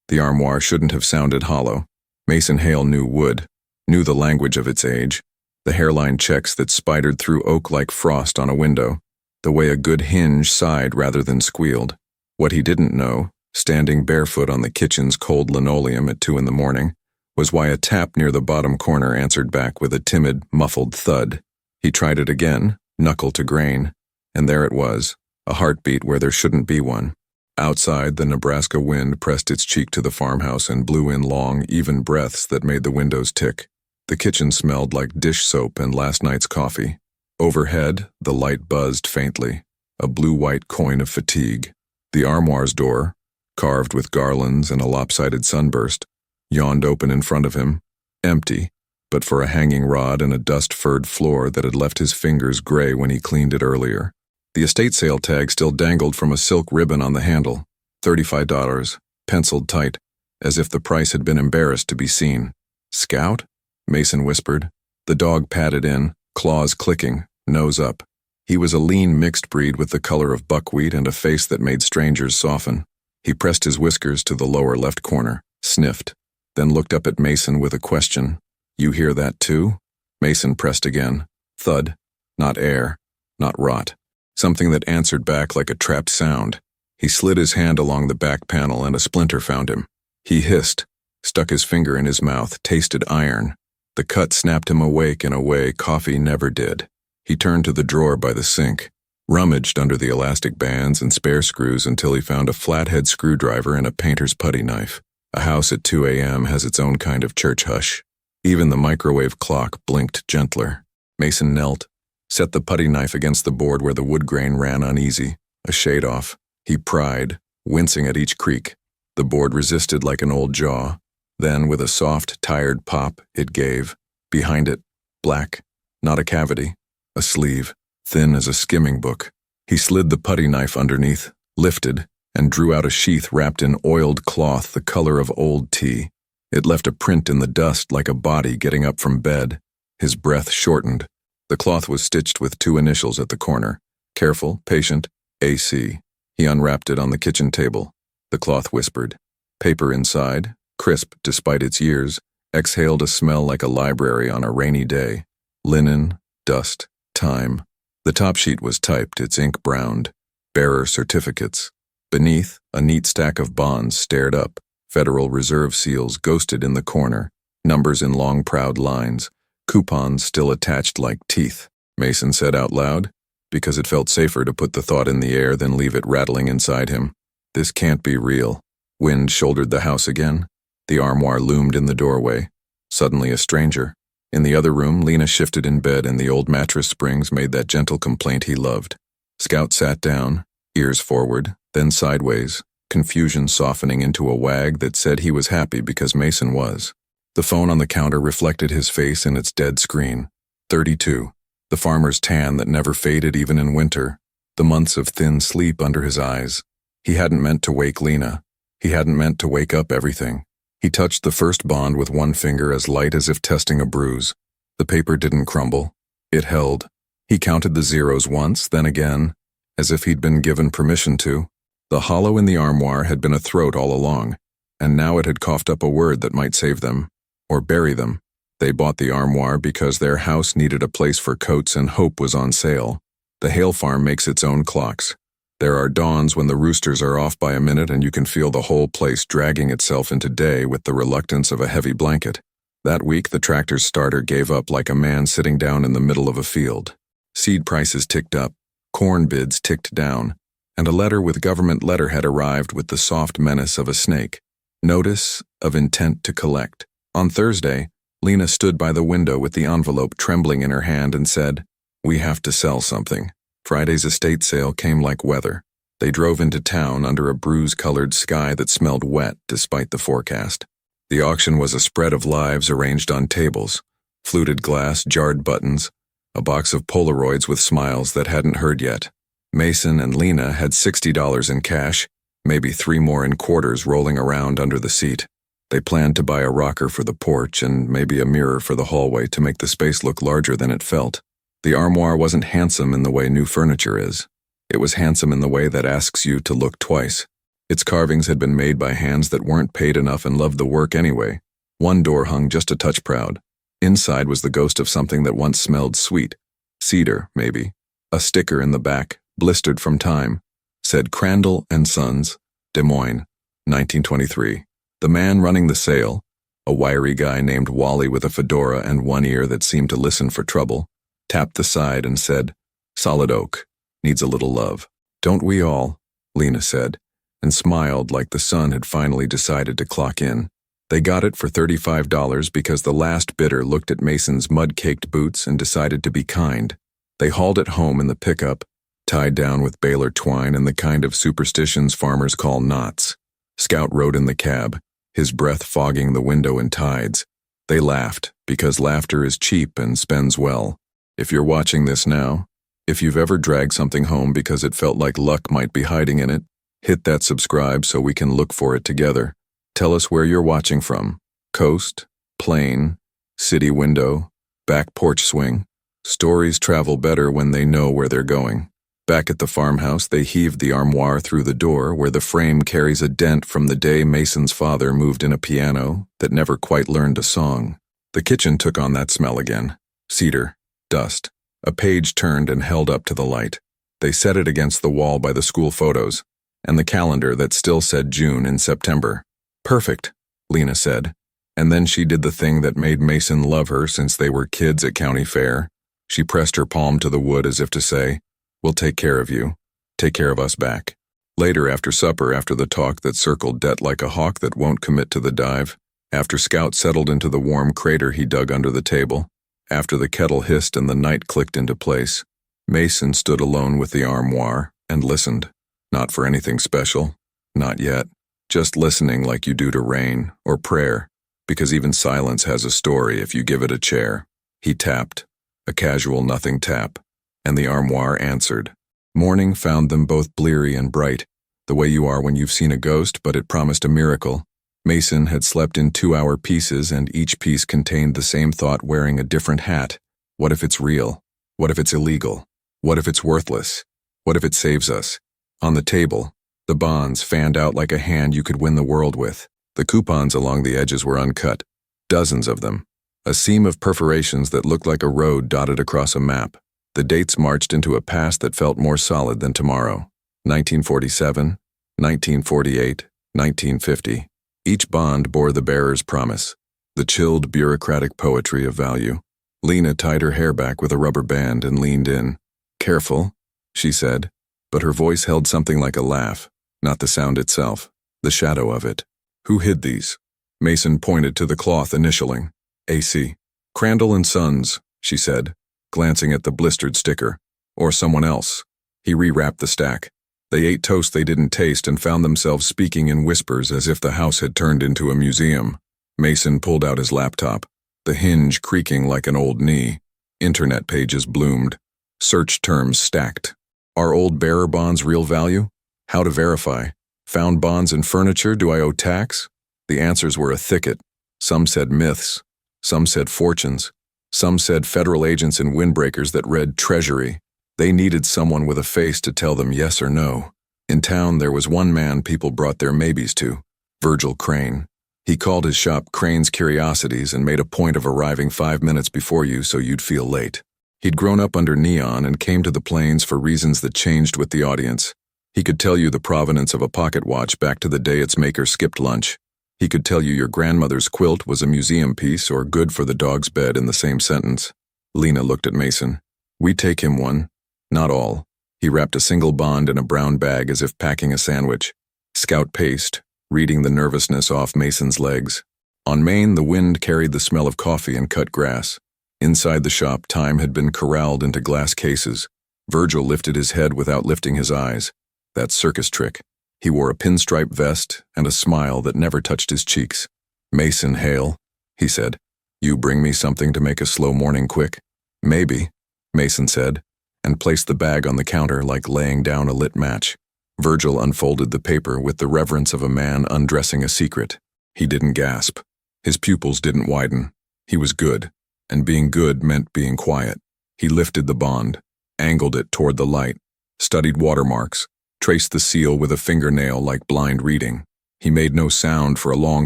The armoire shouldn't have sounded hollow. Mason Hale knew wood, knew the language of its age, the hairline checks that spidered through oak like frost on a window, the way a good hinge sighed rather than squealed. What he didn't know, standing barefoot on the kitchen's cold linoleum at 2 a.m, was why a tap near the bottom corner answered back with a timid, muffled thud. He tried it again, knuckle to grain, and there it was, a heartbeat where there shouldn't be one. Outside, the Nebraska wind pressed its cheek to the farmhouse and blew in long, even breaths that made the windows tick. The kitchen smelled like dish soap and last night's coffee. Overhead, the light buzzed faintly, a blue-white coin of fatigue. The armoire's door, carved with garlands and a lopsided sunburst, yawned open in front of him, empty, but for a hanging rod and a dust-furred floor that had left his fingers gray when he cleaned it earlier. The estate sale tag still dangled from a silk ribbon on the handle, $35, penciled tight, as if the price had been embarrassed to be seen. Scout? Mason whispered. The dog padded in, claws clicking, nose up. He was a lean mixed breed with the color of buckwheat and a face that made strangers soften. He pressed his whiskers to the lower left corner, sniffed, then looked up at Mason with a question. You hear that too? Mason pressed again. Thud. Not air. Not rot. Something that answered back like a trapped sound. He slid his hand along the back panel and a splinter found him. He hissed, stuck his finger in his mouth, tasted iron. The cut snapped him awake in a way coffee never did. He turned to the drawer by the sink, rummaged under the elastic bands and spare screws until he found a flathead screwdriver and a painter's putty knife. A house at 2 a.m. has its own kind of church hush. Even the microwave clock blinked gentler. Mason knelt, set the putty knife against the board where the wood grain ran uneasy, a shade off. He pried, wincing at each creak. The board resisted like an old jaw. Then, with a soft, tired pop, it gave. Behind it, black, not a cavity, a sleeve, thin as a skimming book. He slid the putty knife underneath, lifted, and drew out a sheath wrapped in oiled cloth the color of old tea. It left a print in the dust like a body getting up from bed. His breath shortened. The cloth was stitched with 2 initials at the corner. Careful, patient, AC. He unwrapped it on the kitchen table. The cloth whispered. Paper inside, crisp despite its years, exhaled a smell like a library on a rainy day. Linen, dust, time. The top sheet was typed, its ink browned. Bearer certificates. Beneath, a neat stack of bonds stared up. Federal Reserve seals ghosted in the corner. Numbers in long, proud lines. Coupons still attached like teeth. Mason said out loud, because it felt safer to put the thought in the air than leave it rattling inside him. This can't be real. Wind shouldered the house again. The armoire loomed in the doorway. Suddenly a stranger. In the other room, Lena shifted in bed and the old mattress springs made that gentle complaint he loved. Scout sat down, ears forward, then sideways, confusion softening into a wag that said he was happy because Mason was. The phone on the counter reflected his face in its dead screen. 32. The farmer's tan that never faded even in winter. The months of thin sleep under his eyes. He hadn't meant to wake Lena. He hadn't meant to wake up everything. He touched the first bond with one finger as light as if testing a bruise. The paper didn't crumble. It held. He counted the zeros once, then again, as if he'd been given permission to. The hollow in the armoire had been a throat all along, and now it had coughed up a word that might save them, or bury them. They bought the armoire because their house needed a place for coats and hope was on sale. The Hale farm makes its own clocks. There are dawns when the roosters are off by a minute and you can feel the whole place dragging itself into day with the reluctance of a heavy blanket. That week, the tractor's starter gave up like a man sitting down in the middle of a field. Seed prices ticked up, corn bids ticked down, and a letter with government letterhead arrived with the soft menace of a snake. Notice of intent to collect. On Thursday, Lena stood by the window with the envelope trembling in her hand and said, "We have to sell something." Friday's estate sale came like weather. They drove into town under a bruise-colored sky that smelled wet despite the forecast. The auction was a spread of lives arranged on tables, fluted glass, jarred buttons, a box of Polaroids with smiles that hadn't heard yet. Mason and Lena had $60 in cash, maybe 3 more in quarters rolling around under the seat. They planned to buy a rocker for the porch and maybe a mirror for the hallway to make the space look larger than it felt. The armoire wasn't handsome in the way new furniture is. It was handsome in the way that asks you to look twice. Its carvings had been made by hands that weren't paid enough and loved the work anyway. One door hung just a touch proud. Inside was the ghost of something that once smelled sweet. Cedar, maybe. A sticker in the back, blistered from time, said Crandall and Sons, Des Moines, 1923. The man running the sale, a wiry guy named Wally with a fedora and one ear that seemed to listen for trouble, tapped the side and said, "Solid oak, needs a little love." "Don't we all?" Lena said, and smiled like the sun had finally decided to clock in. They got it for $35 because the last bidder looked at Mason's mud-caked boots and decided to be kind. They hauled it home in the pickup, tied down with baler twine and the kind of superstitions farmers call knots. Scout rode in the cab, his breath fogging the window in tides. They laughed, because laughter is cheap and spends well. If you're watching this now, if you've ever dragged something home because it felt like luck might be hiding in it, hit that subscribe so we can look for it together. Tell us where you're watching from. Coast, plain, city window, back porch swing. Stories travel better when they know where they're going. Back at the farmhouse, they heaved the armoire through the door where the frame carries a dent from the day Mason's father moved in a piano that never quite learned a song. The kitchen took on that smell again. Cedar, dust. A page turned and held up to the light. They set it against the wall by the school photos, and the calendar that still said June and September. "Perfect," Lena said, and then she did the thing that made Mason love her since they were kids at county fair. She pressed her palm to the wood as if to say, "We'll take care of you. Take care of us back." Later after supper, after the talk that circled Det like a hawk that won't commit to the dive, after Scout settled into the warm crater he dug under the table, after the kettle hissed and the night clicked into place, Mason stood alone with the armoire and listened. Not for anything special. Not yet. Just listening like you do to rain or prayer, because even silence has a story if you give it a chair. He tapped, a casual nothing tap, and the armoire answered. Morning found them both bleary and bright, the way you are when you've seen a ghost, but it promised a miracle. Mason had slept in 2-hour pieces, and each piece contained the same thought wearing a different hat. What if it's real? What if it's illegal? What if it's worthless? What if it saves us? On the table, the bonds fanned out like a hand you could win the world with. The coupons along the edges were uncut, dozens of them. A seam of perforations that looked like a road dotted across a map. The dates marched into a past that felt more solid than tomorrow. 1947, 1948, 1950. Each bond bore the bearer's promise, the chilled bureaucratic poetry of value. Lena tied her hair back with a rubber band and leaned in. "Careful," she said, but her voice held something like a laugh, not the sound itself, the shadow of it. "Who hid these?" Mason pointed to the cloth initialing. "AC. Crandall and Sons," she said, glancing at the blistered sticker. "Or someone else." He rewrapped the stack. They ate toast they didn't taste and found themselves speaking in whispers as if the house had turned into a museum. Mason pulled out his laptop, the hinge creaking like an old knee. Internet pages bloomed. Search terms stacked. Are old bearer bonds real value? How to verify? Found bonds in furniture, do I owe tax? The answers were a thicket. Some said myths. Some said fortunes. Some said federal agents in windbreakers that read Treasury. They needed someone with a face to tell them yes or no. In town, there was one man people brought their maybes to, Virgil Crane. He called his shop Crane's Curiosities and made a point of arriving 5 minutes before you so you'd feel late. He'd grown up under neon and came to the Plains for reasons that changed with the audience. He could tell you the provenance of a pocket watch back to the day its maker skipped lunch. He could tell you your grandmother's quilt was a museum piece or good for the dog's bed in the same sentence. Lena looked at Mason. "We take him one. Not all." He wrapped a single bond in a brown bag as if packing a sandwich. Scout paced, reading the nervousness off Mason's legs. On Main, the wind carried the smell of coffee and cut grass. Inside the shop, time had been corralled into glass cases. Virgil lifted his head without lifting his eyes. That circus trick. He wore a pinstripe vest and a smile that never touched his cheeks. "Mason Hale," he said. "You bring me something to make a slow morning quick?" "Maybe," Mason said, and placed the bag on the counter like laying down a lit match. Virgil unfolded the paper with the reverence of a man undressing a secret. He didn't gasp. His pupils didn't widen. He was good, and being good meant being quiet. He lifted the bond, angled it toward the light, studied watermarks, traced the seal with a fingernail like blind reading. He made no sound for a long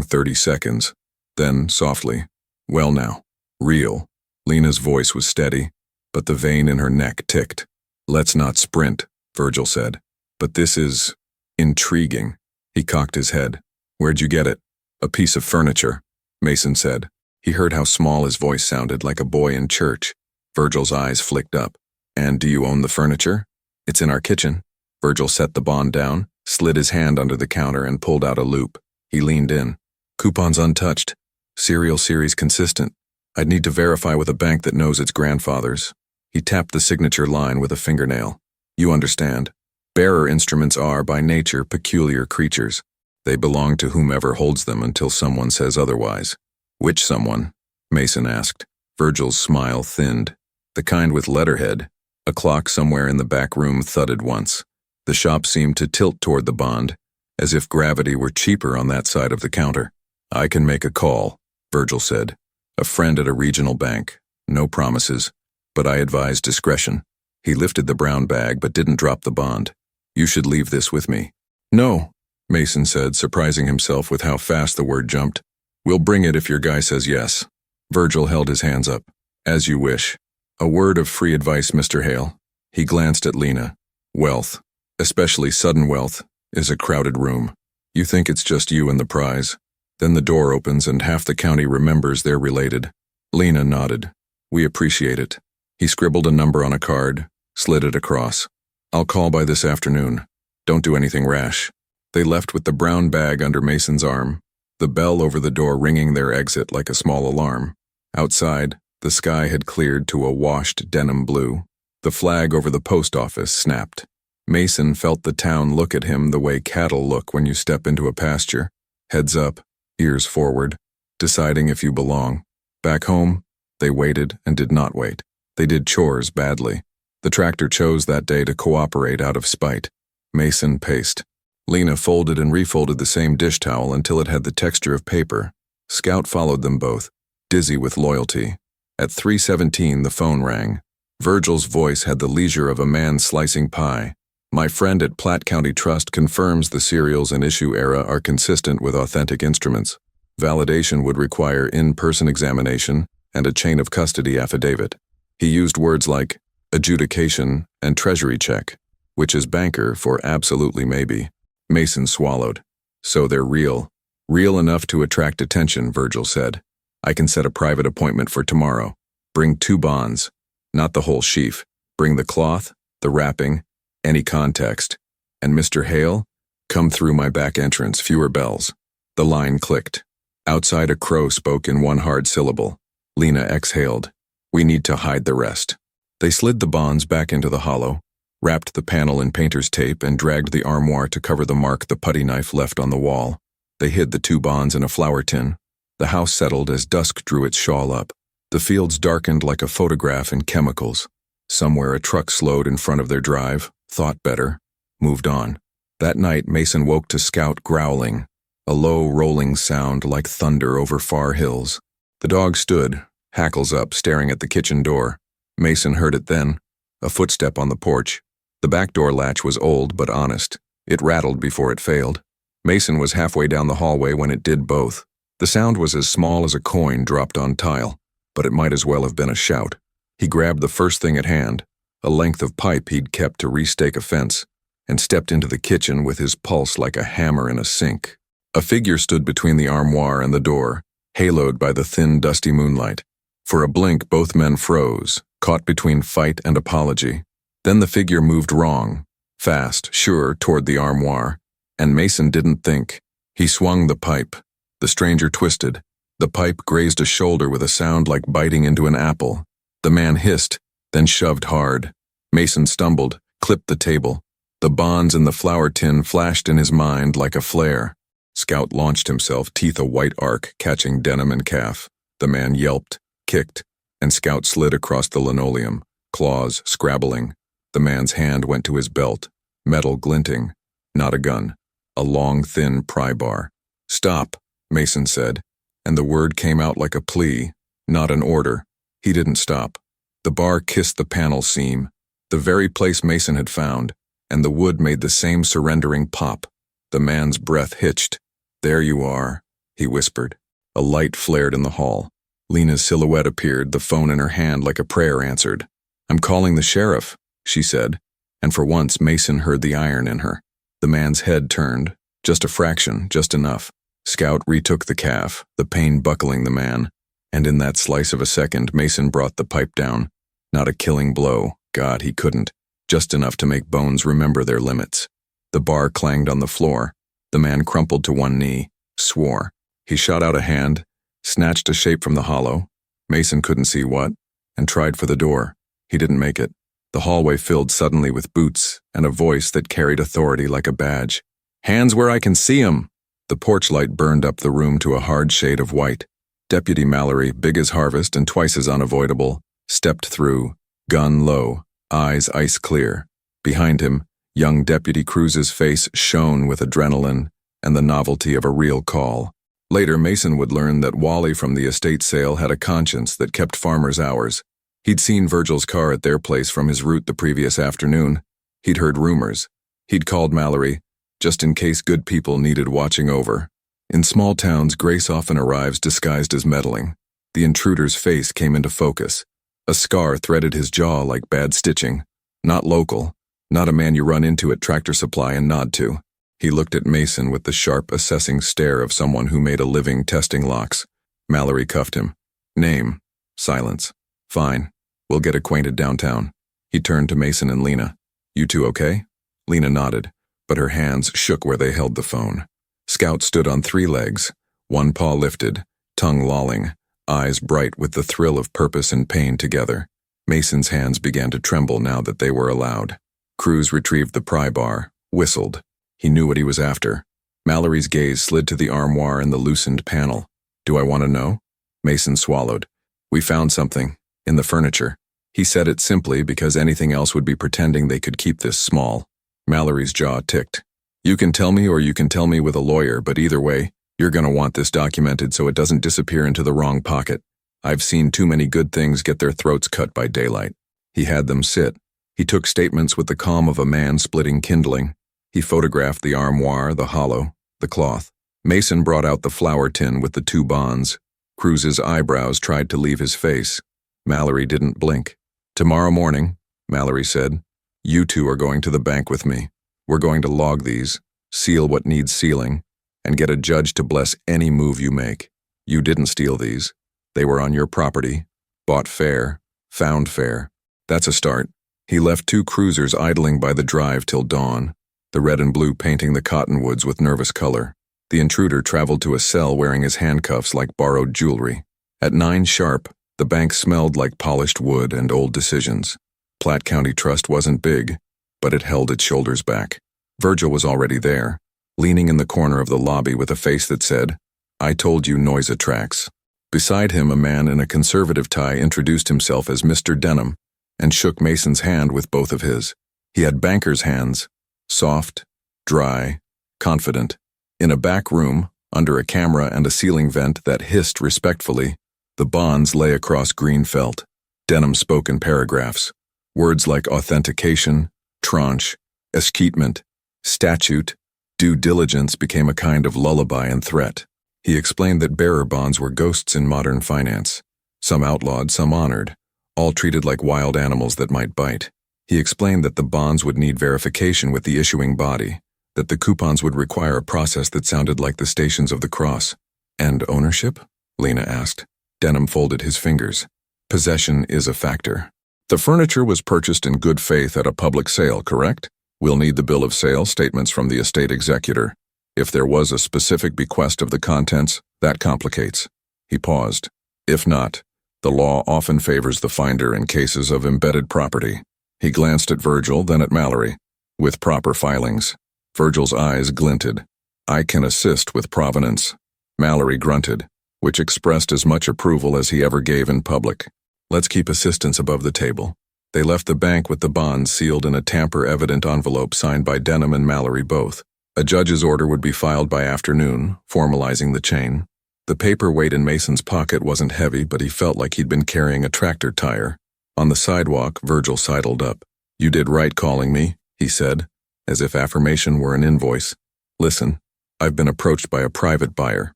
30 seconds. Then, softly, "Well now, real." Lena's voice was steady, but the vein in her neck ticked. "Let's not sprint," Virgil said. "But this is intriguing." He cocked his head. "Where'd you get it?" "A piece of furniture," Mason said. He heard how small his voice sounded, like a boy in church. Virgil's eyes flicked up. "And do you own the furniture?" "It's in our kitchen." Virgil set the bond down, slid his hand under the counter and pulled out a loop. He leaned in. "Coupons untouched. Serial series consistent. I'd need to verify with a bank that knows its grandfathers." He tapped the signature line with a fingernail. "You understand. Bearer instruments are, by nature, peculiar creatures. They belong to whomever holds them until someone says otherwise." "Which someone?" Mason asked. Virgil's smile thinned. "The kind with letterhead." A clock somewhere in the back room thudded once. The shop seemed to tilt toward the bond, as if gravity were cheaper on that side of the counter. "I can make a call," Virgil said. "A friend at a regional bank. No promises, but I advise discretion." He lifted the brown bag but didn't drop the bond. "You should leave this with me." "No," Mason said, surprising himself with how fast the word jumped. "We'll bring it if your guy says yes." Virgil held his hands up. "As you wish. A word of free advice, Mr. Hale." He glanced at Lena. "Wealth, especially sudden wealth, is a crowded room. You think it's just you and the prize. Then the door opens and half the county remembers they're related." Lena nodded. "We appreciate it." He scribbled a number on a card, slid it across. "I'll call by this afternoon. Don't do anything rash." They left with the brown bag under Mason's arm, the bell over the door ringing their exit like a small alarm. Outside, the sky had cleared to a washed denim blue. The flag over the post office snapped. Mason felt the town look at him the way cattle look when you step into a pasture. Heads up, ears forward, deciding if you belong. Back home, they waited and did not wait. They did chores badly. The tractor chose that day to cooperate out of spite. Mason paced. Lena folded and refolded the same dish towel until it had the texture of paper. Scout followed them both, dizzy with loyalty. At 3:17 the phone rang. Virgil's voice had the leisure of a man slicing pie. "My friend at Platte County Trust confirms the serials and issue era are consistent with authentic instruments. Validation would require in-person examination and a chain of custody affidavit." He used words like adjudication and treasury check, which is banker for absolutely maybe. Mason swallowed. "So they're real. Real enough to attract attention," Virgil said. "I can set a private appointment for tomorrow. Bring 2 bonds. Not the whole sheaf. Bring the cloth, the wrapping, any context. And Mr. Hale, come through my back entrance, fewer bells." The line clicked. Outside a crow spoke in one hard syllable. Lena exhaled. "We need to hide the rest." They slid the bonds back into the hollow, wrapped the panel in painter's tape and dragged the armoire to cover the mark the putty knife left on the wall. They hid the 2 bonds in a flour tin. The house settled as dusk drew its shawl up. The fields darkened like a photograph in chemicals. Somewhere a truck slowed in front of their drive, thought better, moved on. That night Mason woke to Scout growling, a low rolling sound like thunder over far hills. The dog stood, hackles up, staring at the kitchen door. Mason heard it then, a footstep on the porch. The back door latch was old but honest. It rattled before it failed. Mason was halfway down the hallway when it did both. The sound was as small as a coin dropped on tile, but it might as well have been a shout. He grabbed the first thing at hand, a length of pipe he'd kept to restake a fence, and stepped into the kitchen with his pulse like a hammer in a sink. A figure stood between the armoire and the door, haloed by the thin, dusty moonlight. For a blink, both men froze, caught between fight and apology. Then the figure moved wrong, fast, sure, toward the armoire, and Mason didn't think. He swung the pipe. The stranger twisted. The pipe grazed a shoulder with a sound like biting into an apple. The man hissed, then shoved hard. Mason stumbled, clipped the table. The bonds in the flour tin flashed in his mind like a flare. Scout launched himself, teeth a white arc, catching denim and calf. The man yelped, kicked, and Scout slid across the linoleum, claws scrabbling. The man's hand went to his belt, metal glinting. Not a gun. A long, thin pry bar. "Stop," Mason said, and the word came out like a plea, not an order. He didn't stop. The bar kissed the panel seam, the very place Mason had found, and the wood made the same surrendering pop. The man's breath hitched. "There you are," he whispered. A light flared in the hall. Lena's silhouette appeared, the phone in her hand like a prayer answered. "I'm calling the sheriff," she said, and for once Mason heard the iron in her. The man's head turned. Just a fraction, just enough. Scout retook the calf, the pain buckling the man, and in that slice of a second Mason brought the pipe down. Not a killing blow, God, he couldn't, just enough to make bones remember their limits. The bar clanged on the floor. The man crumpled to one knee, swore. He shot out a hand, snatched a shape from the hollow. Mason couldn't see what, and tried for the door. He didn't make it. The hallway filled suddenly with boots and a voice that carried authority like a badge. "Hands where I can see 'em!" The porch light burned up the room to a hard shade of white. Deputy Mallory, big as Harvest and twice as unavoidable, stepped through, gun low, eyes ice clear. Behind him, young Deputy Cruz's face shone with adrenaline and the novelty of a real call. Later, Mason would learn that Wally from the estate sale had a conscience that kept farmers' hours. He'd seen Virgil's car at their place from his route the previous afternoon. He'd heard rumors. He'd called Mallory, just in case good people needed watching over. In small towns, grace often arrives disguised as meddling. The intruder's face came into focus. A scar threaded his jaw like bad stitching. Not local. Not a man you run into at Tractor Supply and nod to. He looked at Mason with the sharp, assessing stare of someone who made a living testing locks. Mallory cuffed him. "Name." Silence. "Fine. We'll get acquainted downtown." He turned to Mason and Lena. "You two okay?" Lena nodded, but her hands shook where they held the phone. Scout stood on 3 legs, one paw lifted, tongue lolling, eyes bright with the thrill of purpose and pain together. Mason's hands began to tremble now that they were allowed. Cruz retrieved the pry bar, whistled. He knew what he was after. Mallory's gaze slid to the armoire and the loosened panel. "Do I want to know?" Mason swallowed. "We found something. In the furniture." He said it simply because anything else would be pretending they could keep this small. Mallory's jaw ticked. "You can tell me or you can tell me with a lawyer, but either way, you're gonna want this documented so it doesn't disappear into the wrong pocket. I've seen too many good things get their throats cut by daylight." He had them sit. He took statements with the calm of a man splitting kindling. He photographed the armoire, the hollow, the cloth. Mason brought out the flour tin with the 2 bonds. Cruz's eyebrows tried to leave his face. Mallory didn't blink. "Tomorrow morning," Mallory said, "you two are going to the bank with me. We're going to log these, seal what needs sealing, and get a judge to bless any move you make. You didn't steal these. They were on your property, bought fair, found fair. That's a start." He left 2 cruisers idling by the drive till dawn, the red and blue painting the cottonwoods with nervous color. The intruder traveled to a cell wearing his handcuffs like borrowed jewelry. At 9 sharp, the bank smelled like polished wood and old decisions. Platte County Trust wasn't big, but it held its shoulders back. Virgil was already there, leaning in the corner of the lobby with a face that said, "I told you noise attracts." Beside him, a man in a conservative tie introduced himself as Mr. Denham and shook Mason's hand with both of his. He had banker's hands, soft, dry, confident. In a back room, under a camera and a ceiling vent that hissed respectfully, the bonds lay across green felt. Denham spoke in paragraphs. Words like authentication, tranche, esquipement, statute, due diligence became a kind of lullaby and threat. He explained that bearer bonds were ghosts in modern finance. Some outlawed, some honored, all treated like wild animals that might bite. He explained that the bonds would need verification with the issuing body, that the coupons would require a process that sounded like the Stations of the Cross. "And ownership?" Lena asked. Denham folded his fingers. "Possession is a factor. The furniture was purchased in good faith at a public sale, correct? We'll need the bill of sale, statements from the estate executor. If there was a specific bequest of the contents, that complicates." He paused. "If not, the law often favors the finder in cases of embedded property." He glanced at Virgil, then at Mallory. "With proper filings." Virgil's eyes glinted. "I can assist with provenance." Mallory grunted, which expressed as much approval as he ever gave in public. "Let's keep assistance above the table." They left the bank with the bonds sealed in a tamper-evident envelope signed by Denham and Mallory both. A judge's order would be filed by afternoon, formalizing the chain. The paper weight in Mason's pocket wasn't heavy, but he felt like he'd been carrying a tractor tire. On the sidewalk, Virgil sidled up. "You did right calling me," he said. as if affirmation were an invoice. Listen, I've been approached by a private buyer.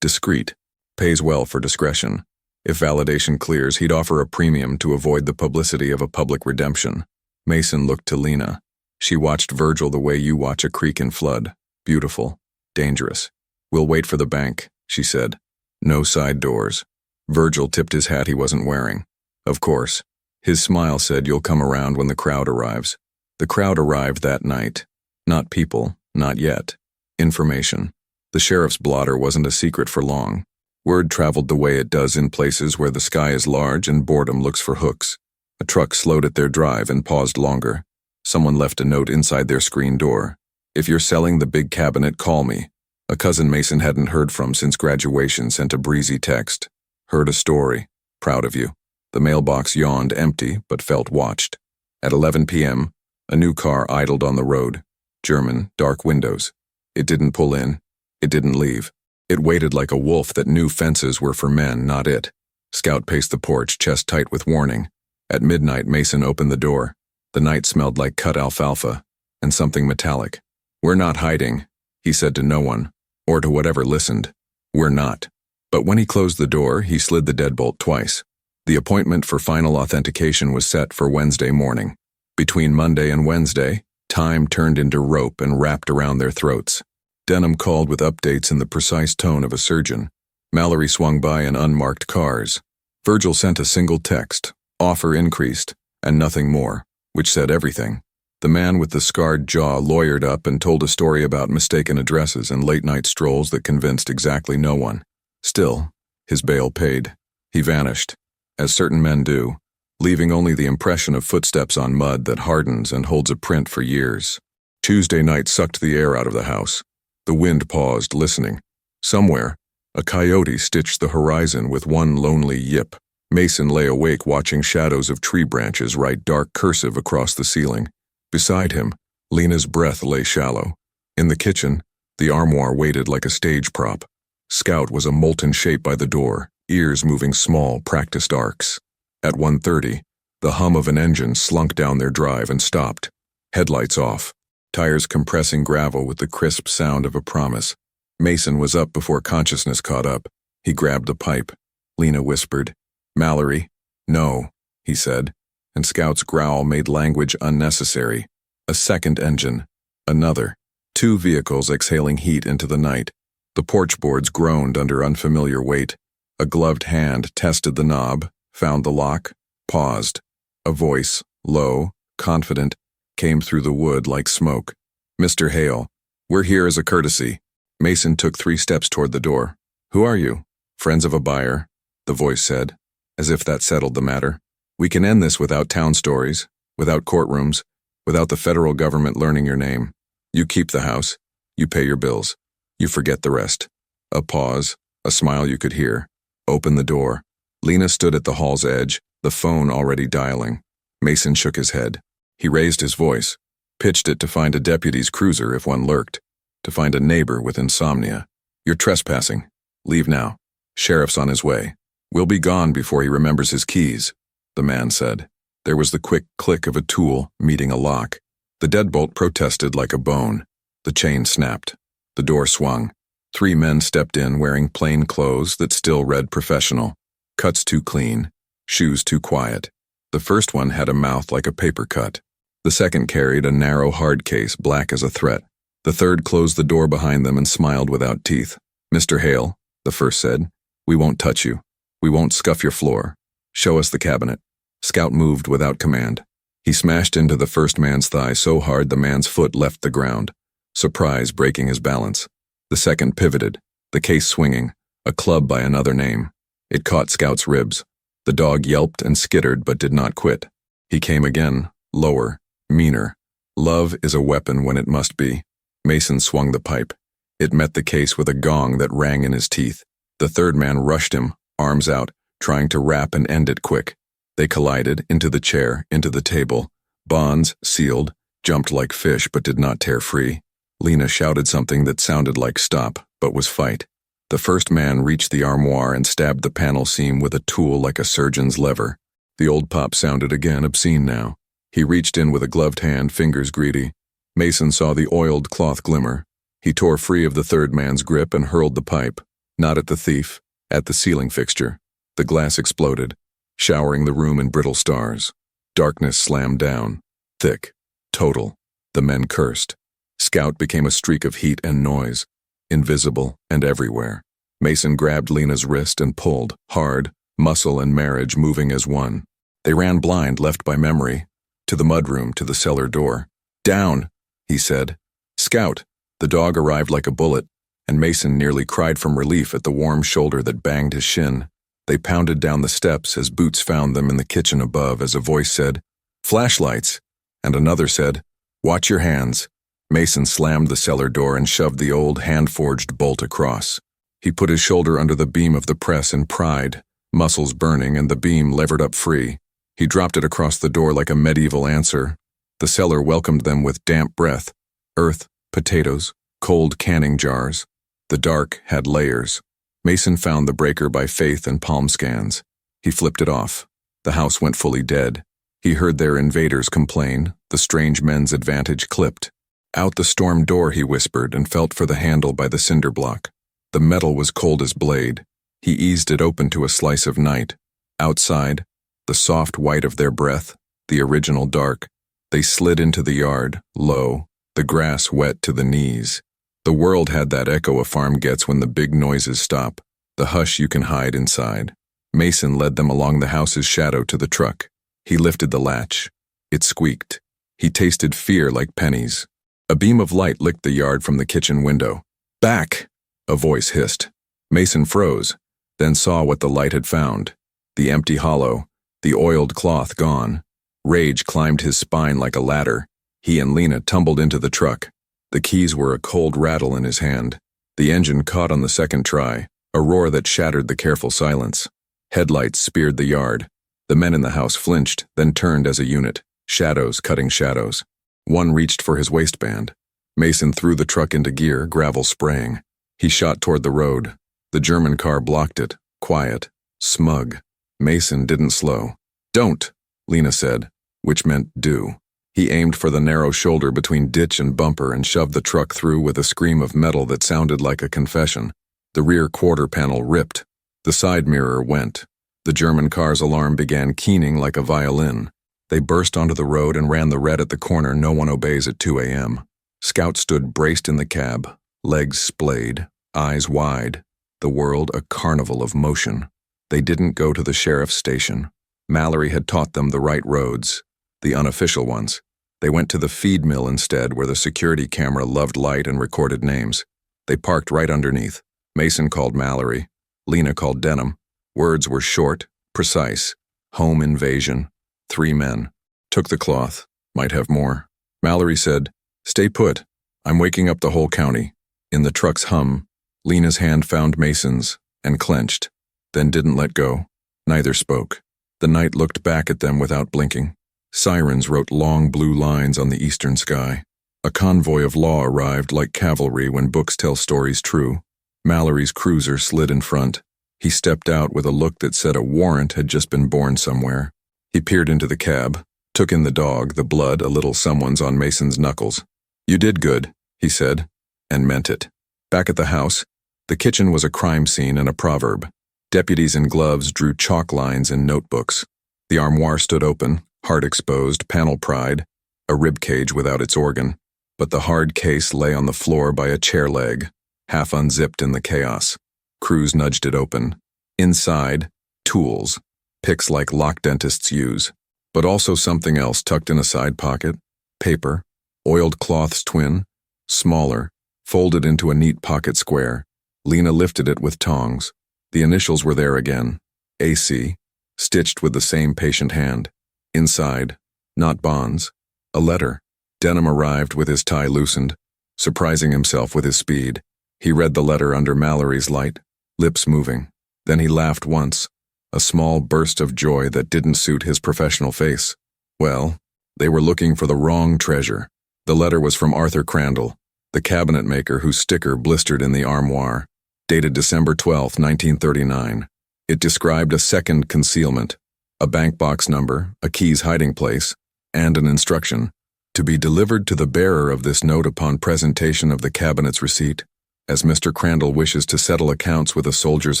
Discreet. Pays well for discretion. If validation clears, he'd offer a premium to avoid the publicity of a public redemption. Mason looked to Lena. She watched Virgil the way you watch a creek in flood. Beautiful. Dangerous. We'll wait for the bank, she said. No side doors. Virgil tipped his hat he wasn't wearing. Of course. His smile said you'll come around when the crowd arrives. The crowd arrived that night. Not people, not yet. Information. The sheriff's blotter wasn't a secret for long. Word traveled the way it does in places where the sky is large and boredom looks for hooks. A truck slowed at their drive and paused longer. Someone left a note inside their screen door. If you're selling the big cabinet, call me. A cousin Mason hadn't heard from since graduation sent a breezy text. Heard a story. Proud of you. The mailbox yawned empty, but felt watched. At 11 p.m., a new car idled on the road. German, dark windows. It didn't pull in. It didn't leave. It waited like a wolf that knew fences were for men, not it. Scout paced the porch, chest tight with warning. At midnight, Mason opened the door. The night smelled like cut alfalfa and something metallic. We're not hiding, he said to no one, or to whatever listened. We're not. But when he closed the door, he slid the deadbolt twice. The appointment for final authentication was set for Wednesday morning. Between Monday and Wednesday, time turned into rope and wrapped around their throats. Denham called with updates in the precise tone of a surgeon. Mallory swung by in unmarked cars. Virgil sent a single text, offer increased, and nothing more, which said everything. The man with the scarred jaw lawyered up and told a story about mistaken addresses and late-night strolls that convinced exactly no one. Still, his bail paid. He vanished, as certain men do, leaving only the impression of footsteps on mud that hardens and holds a print for years. Tuesday night sucked the air out of the house. The wind paused, listening. Somewhere, a coyote stitched the horizon with one lonely yip. Mason lay awake watching shadows of tree branches write dark cursive across the ceiling. Beside him, Lena's breath lay shallow. In the kitchen, the armoire waited like a stage prop. Scout was a molten shape by the door, ears moving small, practiced arcs. At 1:30, the hum of an engine slunk down their drive and stopped. Headlights off. Tires compressing gravel with the crisp sound of a promise. Mason was up before consciousness caught up. He grabbed a pipe. Lena whispered, "Mallory." "No," he said, and Scout's growl made language unnecessary. A second engine. Another. 2 vehicles exhaling heat into the night. The porch boards groaned under unfamiliar weight. A gloved hand tested the knob, found the lock, paused. A voice, low, confident, came through the wood like smoke. "Mr. Hale, we're here as a courtesy." Mason took 3 steps toward the door. "Who are you?" "Friends of a buyer," the voice said, as if that settled the matter. "We can end this without town stories, without courtrooms, without the federal government learning your name. You keep the house. You pay your bills. You forget the rest." A pause, a smile you could hear. Open the door. Lena stood at the hall's edge, the phone already dialing. Mason shook his head. He raised his voice, pitched it to find a deputy's cruiser if one lurked, to find a neighbor with insomnia. "You're trespassing. Leave now. Sheriff's on his way. We'll be gone before he remembers his keys," the man said. There was the quick click of a tool meeting a lock. The deadbolt protested like a bone. The chain snapped. The door swung. 3 men stepped in wearing plain clothes that still read professional. Cuts too clean. Shoes too quiet. The first one had a mouth like a paper cut. The second carried a narrow hard case black as a threat. The third closed the door behind them and smiled without teeth. "Mr. Hale," the first said, "we won't touch you. We won't scuff your floor. Show us the cabinet." Scout moved without command. He smashed into the first man's thigh so hard the man's foot left the ground, surprise breaking his balance. The second pivoted, the case swinging, a club by another name. It caught Scout's ribs. The dog yelped and skittered but did not quit. He came again, lower, meaner. Love is a weapon when it must be. Mason swung the pipe. It met the case with a gong that rang in his teeth. The third man rushed him, arms out, trying to wrap and end it quick. They collided, into the chair, into the table. Bonds, sealed, jumped like fish but did not tear free. Lena shouted something that sounded like stop, but was fight. The first man reached the armoire and stabbed the panel seam with a tool like a surgeon's lever. The old pop sounded again, obscene now. He reached in with a gloved hand, fingers greedy. Mason saw the oiled cloth glimmer. He tore free of the third man's grip and hurled the pipe, not at the thief, at the ceiling fixture. The glass exploded, showering the room in brittle stars. Darkness slammed down. Thick. Total. The men cursed. Scout became a streak of heat and noise, invisible and everywhere. Mason grabbed Lena's wrist and pulled, hard, muscle and marriage moving as one. They ran blind, left by memory, to the mudroom, to the cellar door. "Down," he said. "Scout." The dog arrived like a bullet, and Mason nearly cried from relief at the warm shoulder that banged his shin. They pounded down the steps as Boots found them in the kitchen above as a voice said, "Flashlights," and another said, "Watch your hands." Mason slammed the cellar door and shoved the old hand-forged bolt across. He put his shoulder under the beam of the press and pried, muscles burning and the beam levered up free. He dropped it across the door like a medieval answer. The cellar welcomed them with damp breath, earth, potatoes, cold canning jars. The dark had layers. Mason found the breaker by faith and palm scans. He flipped it off. The house went fully dead. He heard their invaders complain, the strange men's advantage clipped. Out the storm door, he whispered, and felt for the handle by the cinder block. The metal was cold as blade. He eased it open to a slice of night. Outside, the soft white of their breath, the original dark. They slid into the yard, low, the grass wet to the knees. The world had that echo a farm gets when the big noises stop, the hush you can hide inside. Mason led them along the house's shadow to the truck. He lifted the latch. It squeaked. He tasted fear like pennies. A beam of light licked the yard from the kitchen window. "Back!" a voice hissed. Mason froze, then saw what the light had found. The empty hollow, the oiled cloth gone. Rage climbed his spine like a ladder. He and Lena tumbled into the truck. The keys were a cold rattle in his hand. The engine caught on the second try, a roar that shattered the careful silence. Headlights speared the yard. The men in the house flinched, then turned as a unit, shadows cutting shadows. One reached for his waistband. Mason threw the truck into gear, gravel spraying. He shot toward the road. The German car blocked it, quiet, smug. Mason didn't slow. "Don't," Lena said, which meant do. He aimed for the narrow shoulder between ditch and bumper and shoved the truck through with a scream of metal that sounded like a confession. The rear quarter panel ripped. The side mirror went. The German car's alarm began keening like a violin. They burst onto the road and ran the red at the corner no one obeys at 2 a.m. Scout stood braced in the cab, legs splayed, eyes wide, the world a carnival of motion. They didn't go to the sheriff's station. Mallory had taught them the right roads, the unofficial ones. They went to the feed mill instead, where the security camera loved light and recorded names. They parked right underneath. Mason called Mallory. Lena called Denham. Words were short, precise. Home invasion. 3 men. Took the cloth. Might have more. Mallory said, "Stay put. I'm waking up the whole county." In the truck's hum, Lena's hand found Mason's and clenched, then didn't let go. Neither spoke. The night looked back at them without blinking. Sirens wrote long blue lines on the eastern sky. A convoy of law arrived like cavalry when books tell stories true. Mallory's cruiser slid in front. He stepped out with a look that said a warrant had just been born somewhere. He peered into the cab, took in the dog, the blood a little someone's on Mason's knuckles. "You did good," he said, and meant it. Back at the house, the kitchen was a crime scene and a proverb. Deputies in gloves drew chalk lines in notebooks. The armoire stood open, heart exposed, panel pried, a rib cage without its organ. But the hard case lay on the floor by a chair leg, half unzipped in the chaos. Cruz nudged it open. Inside, tools, picks like lock dentists use, but also something else tucked in a side pocket, paper, oiled cloth's twin, smaller, folded into a neat pocket square. Lena lifted it with tongs. The initials were there again, AC, stitched with the same patient hand. Inside, not bonds, a letter. Denham arrived with his tie loosened, surprising himself with his speed. He read the letter under Mallory's light, lips moving. Then he laughed once, a small burst of joy that didn't suit his professional face. Well, they were looking for the wrong treasure. The letter was from Arthur Crandall, the cabinet maker whose sticker blistered in the armoire, dated December 12, 1939. It described a second concealment, a bank box number, a key's hiding place, and an instruction, to be delivered to the bearer of this note upon presentation of the cabinet's receipt, as Mr. Crandall wishes to settle accounts with a soldier's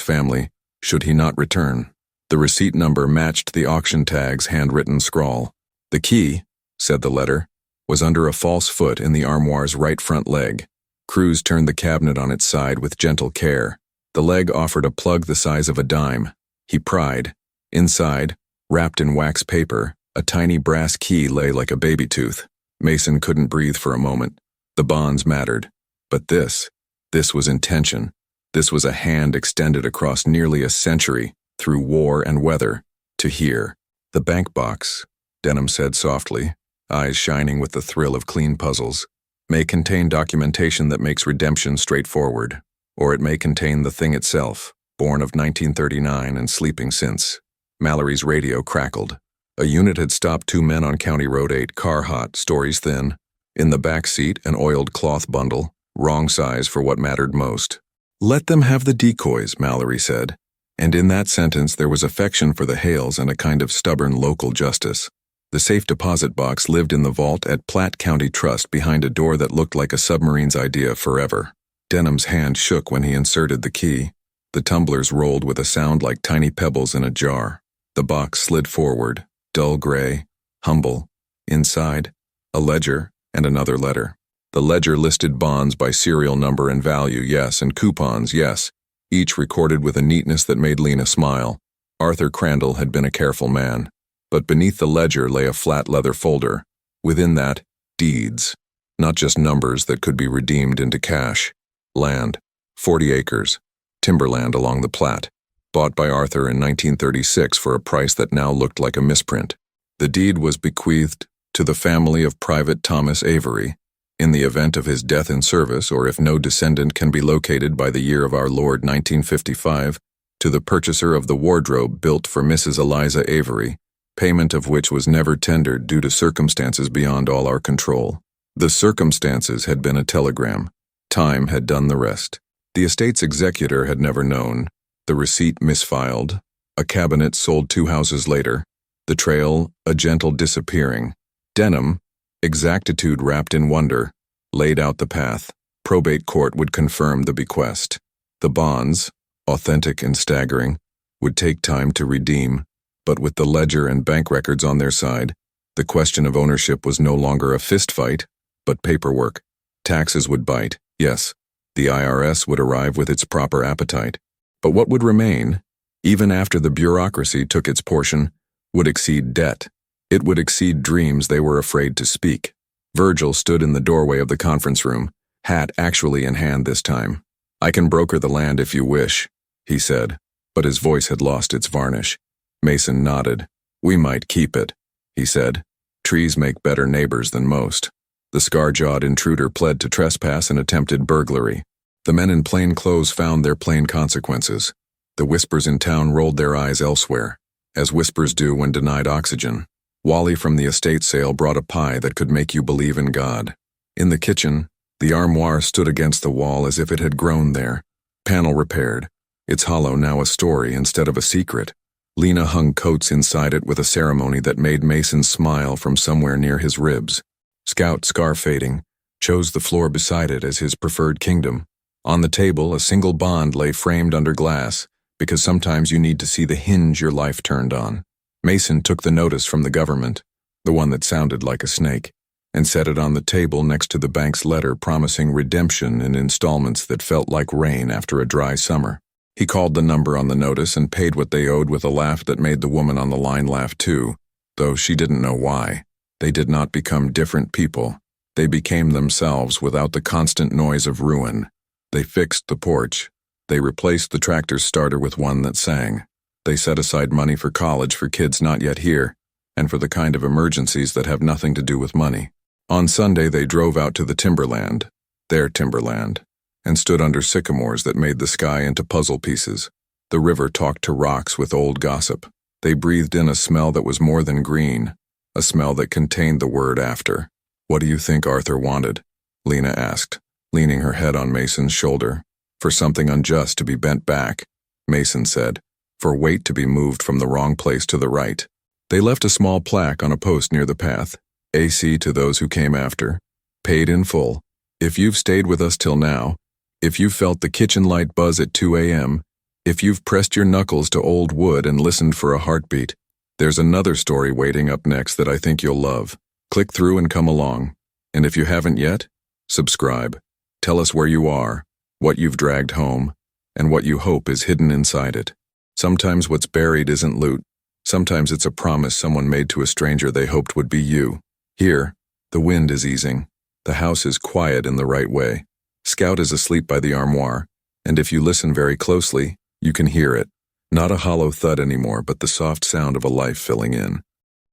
family, should he not return. The receipt number matched the auction tag's handwritten scrawl. The key, said the letter, was under a false foot in the armoire's right front leg. Cruz turned the cabinet on its side with gentle care. The leg offered a plug the size of a dime. He pried. Inside, wrapped in wax paper, a tiny brass key lay like a baby tooth. Mason couldn't breathe for a moment. The bonds mattered. But this was intention. This was a hand extended across nearly a century, through war and weather, to here. The bank box, Denham said softly, eyes shining with the thrill of clean puzzles, may contain documentation that makes redemption straightforward, or it may contain the thing itself, born of 1939 and sleeping since. Mallory's radio crackled. A unit had stopped 2 men on County Road 8, car hot, stories thin. In the back seat, an oiled cloth bundle, wrong size for what mattered most. Let them have the decoys, Mallory said. And in that sentence there was affection for the Hales and a kind of stubborn local justice. The safe deposit box lived in the vault at Platte County Trust behind a door that looked like a submarine's idea forever. Denham's hand shook when he inserted the key. The tumblers rolled with a sound like tiny pebbles in a jar. The box slid forward, dull gray, humble. Inside, a ledger and another letter. The ledger listed bonds by serial number and value, yes, and coupons, yes, each recorded with a neatness that made Lena smile. Arthur Crandall had been a careful man. But beneath the ledger lay a flat leather folder. Within that, deeds. Not just numbers that could be redeemed into cash. Land, 40 acres, timberland along the Platte, bought by Arthur in 1936 for a price that now looked like a misprint. The deed was bequeathed to the family of Private Thomas Avery, in the event of his death in service, or if no descendant can be located by the year of our Lord 1955, to the purchaser of the wardrobe built for Mrs. Eliza Avery, payment of which was never tendered due to circumstances beyond all our control. The circumstances had been a telegram. Time had done the rest. The estate's executor had never known. The receipt misfiled. A cabinet sold 2 houses later. The trail, a gentle disappearing. Denham, exactitude wrapped in wonder, laid out the path. Probate court would confirm the bequest. The bonds, authentic and staggering, would take time to redeem, but with the ledger and bank records on their side, the question of ownership was no longer a fist fight, but paperwork. Taxes would bite, yes. The IRS would arrive with its proper appetite. But what would remain, even after the bureaucracy took its portion, would exceed debt. It would exceed dreams they were afraid to speak. Virgil stood in the doorway of the conference room, hat actually in hand this time. "I can broker the land if you wish," he said, but his voice had lost its varnish. Mason nodded. "We might keep it," he said. "Trees make better neighbors than most." The scar-jawed intruder pled to trespass and attempted burglary. The men in plain clothes found their plain consequences. The whispers in town rolled their eyes elsewhere, as whispers do when denied oxygen. Wally from the estate sale brought a pie that could make you believe in God. In the kitchen, the armoire stood against the wall as if it had grown there. Panel repaired, its hollow now a story instead of a secret. Lena hung coats inside it with a ceremony that made Mason smile from somewhere near his ribs. Scout, scar fading, chose the floor beside it as his preferred kingdom. On the table, a single bond lay framed under glass, because sometimes you need to see the hinge your life turned on. Mason took the notice from the government, the one that sounded like a snake, and set it on the table next to the bank's letter promising redemption in installments that felt like rain after a dry summer. He called the number on the notice and paid what they owed with a laugh that made the woman on the line laugh too, though she didn't know why. They did not become different people. They became themselves without the constant noise of ruin. They fixed the porch. They replaced the tractor's starter with one that sang. They set aside money for college for kids not yet here, and for the kind of emergencies that have nothing to do with money. On Sunday they drove out to the timberland, their timberland, and stood under sycamores that made the sky into puzzle pieces. The river talked to rocks with old gossip. They breathed in a smell that was more than green, a smell that contained the word after. "What do you think Arthur wanted?" Lena asked, leaning her head on Mason's shoulder. "For something unjust to be bent back," Mason said, "for weight to be moved from the wrong place to the right." They left a small plaque on a post near the path. AC to those who came after, paid in full. If you've stayed with us till now, if you've felt the kitchen light buzz at 2 a.m., if you've pressed your knuckles to old wood and listened for a heartbeat, there's another story waiting up next that I think you'll love. Click through and come along. And if you haven't yet, subscribe. Tell us where you are, what you've dragged home, and what you hope is hidden inside it. Sometimes what's buried isn't loot. Sometimes it's a promise someone made to a stranger they hoped would be you. Here, the wind is easing. The house is quiet in the right way. Scout is asleep by the armoire, and if you listen very closely, you can hear it. Not a hollow thud anymore, but the soft sound of a life filling in.